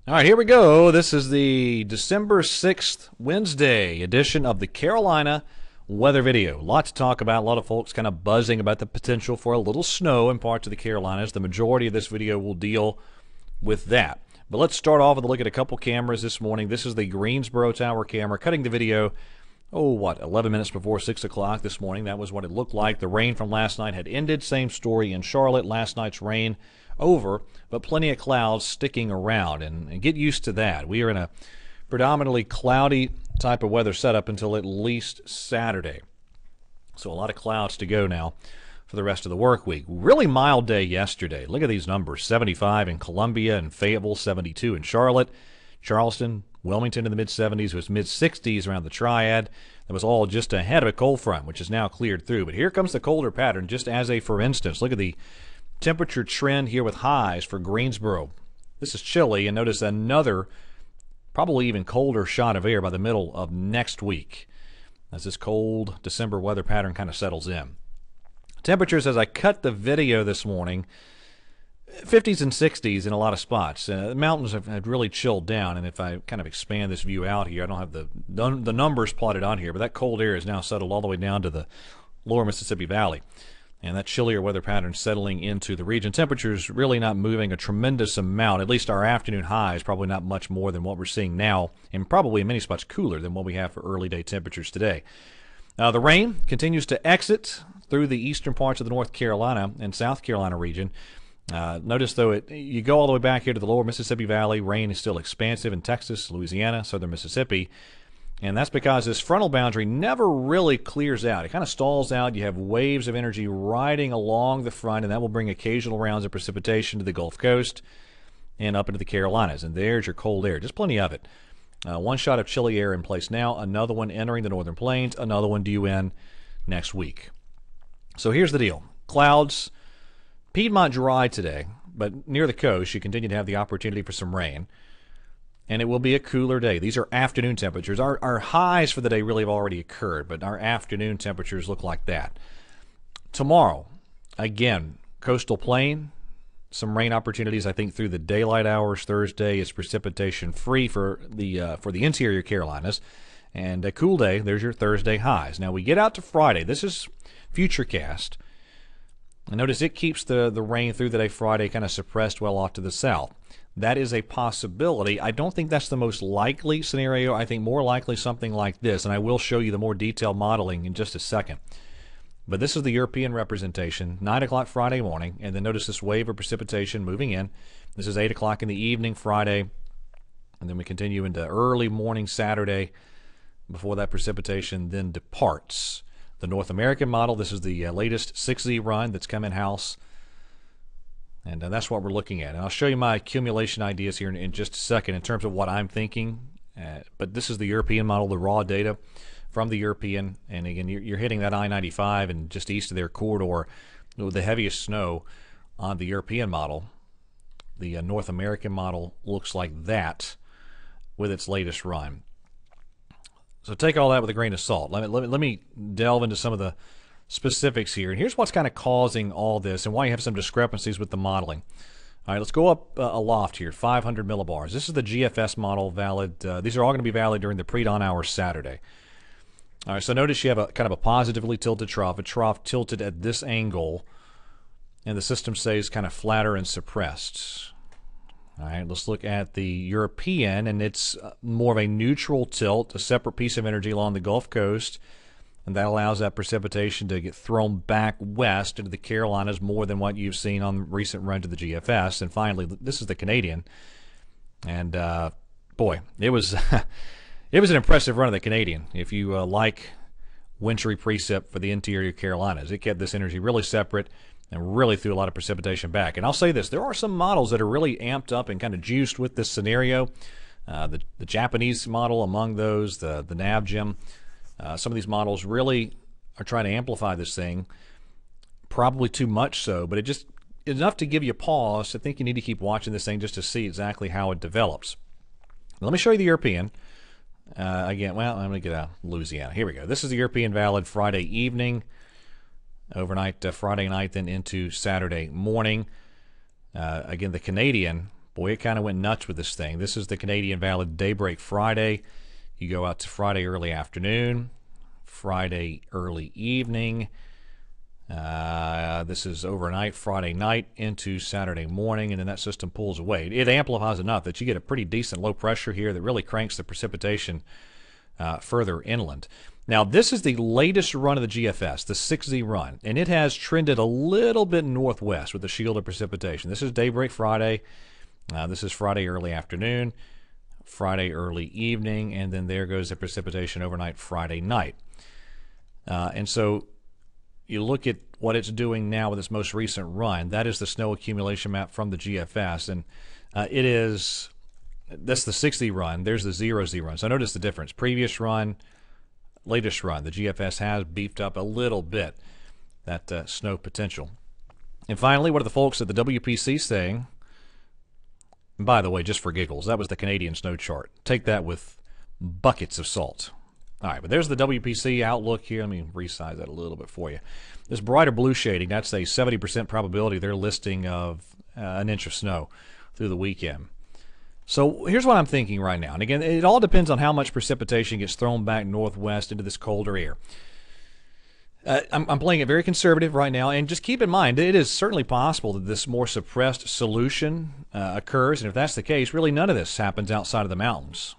All right, here we go. This is the December 6th, Wednesday edition of the Carolina weather video. A lot to talk about. A lot of folks kind of buzzing about the potential for a little snow in parts of the Carolinas. The majority of this video will deal with that. But let's start off with a look at a couple cameras this morning. This is the Greensboro Tower camera cutting the video, 11 minutes before 6 o'clock this morning. That was what it looked like. The rain from last night had ended. Same story in Charlotte. Last night's rain over, but plenty of clouds sticking around, and get used to that. We are in a predominantly cloudy type of weather setup until at least Saturday. So a lot of clouds to go now for the rest of the work week. Really mild day yesterday. Look at these numbers: 75 in Columbia and Fayetteville, 72 in Charlotte, Charleston, Wilmington in the mid-70s. It was mid-60s around the Triad. That was all just ahead of a cold front, which is now cleared through. But here comes the colder pattern, just as a for instance. Look at the temperature trend here with highs for Greensboro. This is chilly, and notice another probably even colder shot of air by the middle of next week as this cold December weather pattern kind of settles in. Temperatures as I cut the video this morning, 50s and 60s in a lot of spots. The mountains have really chilled down, and if I kind of expand this view out here, I don't have the numbers plotted on here, but that cold air is now settled all the way down to the lower Mississippi Valley. And that chillier weather pattern settling into the region. Temperatures really not moving a tremendous amount. At least our afternoon high is probably not much more than what we're seeing now, and probably in many spots cooler than what we have for early day temperatures today. The rain continues to exit through the eastern parts of the North Carolina and South Carolina region. Notice, though, you go all the way back here to the lower Mississippi Valley. Rain is still expansive in Texas, Louisiana, southern Mississippi. And that's because this frontal boundary never really clears out. It kind of stalls out. You have waves of energy riding along the front, and that will bring occasional rounds of precipitation to the Gulf Coast and up into the Carolinas. And there's your cold air, just plenty of it. One shot of chilly air in place now, another one entering the northern plains, another one due in next week. So here's the deal. Clouds, Piedmont dry today, but near the coast you continue to have the opportunity for some rain. And it will be a cooler day. These are afternoon temperatures. Our highs for the day really have already occurred, but our afternoon temperatures look like that. Tomorrow, again, coastal plain, some rain opportunities, I think, through the daylight hours. Thursday is precipitation free for the interior Carolinas. And a cool day, there's your Thursday highs. Now we get out to Friday. This is Futurecast. And notice it keeps the rain through the day Friday kind of suppressed well off to the south. That is a possibility. I don't think that's the most likely scenario. I think more likely something like this, and I will show you the more detailed modeling in just a second. But this is the European representation, 9 o'clock Friday morning, and then notice this wave of precipitation moving in. This is 8 o'clock in the evening Friday, and then we continue into early morning Saturday before that precipitation then departs. The North American model, this is the latest 6Z run that's come in-house. And that's what we're looking at. And I'll show you my accumulation ideas here in just a second in terms of what I'm thinking. But this is the European model, the raw data from the European. And again, you're hitting that I-95 and just east of their corridor with the heaviest snow on the European model. The North American model looks like that with its latest run. So take all that with a grain of salt. Let me delve into some of the specifics here. And here's what's kind of causing all this and why you have some discrepancies with the modeling. All right, let's go up aloft here, 500 millibars. This is the GFS model valid. These are all going to be valid during the pre-dawn hours Saturday. All right, so notice you have a kind of a positively tilted trough, a trough tilted at this angle, and the system stays kind of flatter and suppressed. All right, let's look at the European, and it's more of a neutral tilt, a separate piece of energy along the Gulf Coast. And that allows that precipitation to get thrown back west into the Carolinas more than what you've seen on the recent run to the GFS. And finally, this is the Canadian. And boy, it was it was an impressive run of the Canadian. If you like wintry precip for the interior Carolinas, it kept this energy really separate and really threw a lot of precipitation back. And I'll say this, there are some models that are really amped up and kind of juiced with this scenario. The Japanese model among those, the NavGem. Some of these models really are trying to amplify this thing, probably too much so, but it just enough to give you pause. I think you need to keep watching this thing just to see exactly how it develops. Let me show you the European. Again, well, I'm going to get out Louisiana. Here we go. This is the European valid Friday evening, overnight Friday night, then into Saturday morning. Again, the Canadian Boy, it kind of went nuts with this thing. This is the Canadian valid daybreak Friday. You go out to Friday early afternoon, Friday early evening. This is overnight, Friday night into Saturday morning, and then that system pulls away. It amplifies enough that you get a pretty decent low pressure here that really cranks the precipitation further inland. Now, this is the latest run of the GFS, the 6Z run, and it has trended a little bit northwest with the shield of precipitation. This is daybreak Friday. This is Friday early afternoon, Friday early evening, and then there goes the precipitation overnight Friday night. And so you look at what it's doing now with its most recent run. That is the snow accumulation map from the GFS, and that's the 6Z run. There's the 0Z run. So notice the difference. Previous run, latest run. The GFS has beefed up a little bit that snow potential. And finally, what are the folks at the WPC saying? And by the way, just for giggles, that was the Canadian snow chart. Take that with buckets of salt. All right, but there's the WPC outlook here. Let me resize that a little bit for you. This brighter blue shading, that's a 70% probability they're listing of an inch of snow through the weekend. So here's what I'm thinking right now. And again, it all depends on how much precipitation gets thrown back northwest into this colder air. I'm playing it very conservative right now, and just keep in mind, it is certainly possible that this more suppressed solution occurs, and if that's the case, really none of this happens outside of the mountains.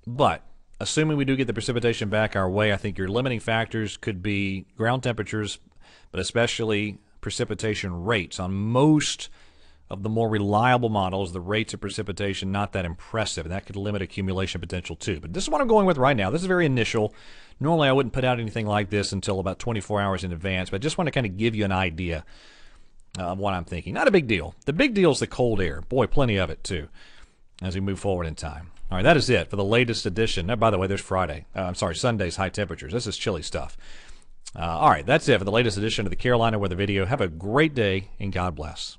But assuming we do get the precipitation back our way, I think your limiting factors could be ground temperatures, but especially precipitation rates. On most of the more reliable models, the rates of precipitation not that impressive, and that could limit accumulation potential too. But this is what I'm going with right now. This is very initial. Normally I wouldn't put out anything like this until about 24 hours in advance, but I just want to kind of give you an idea of what I'm thinking. Not a big deal. The big deal is the cold air. Boy, plenty of it too as we move forward in time. All right, that is it for the latest edition. By the way, there's Sunday's high temperatures. This is chilly stuff. All right, that's it for the latest edition of the Carolina Weather Video. Have a great day, and God bless.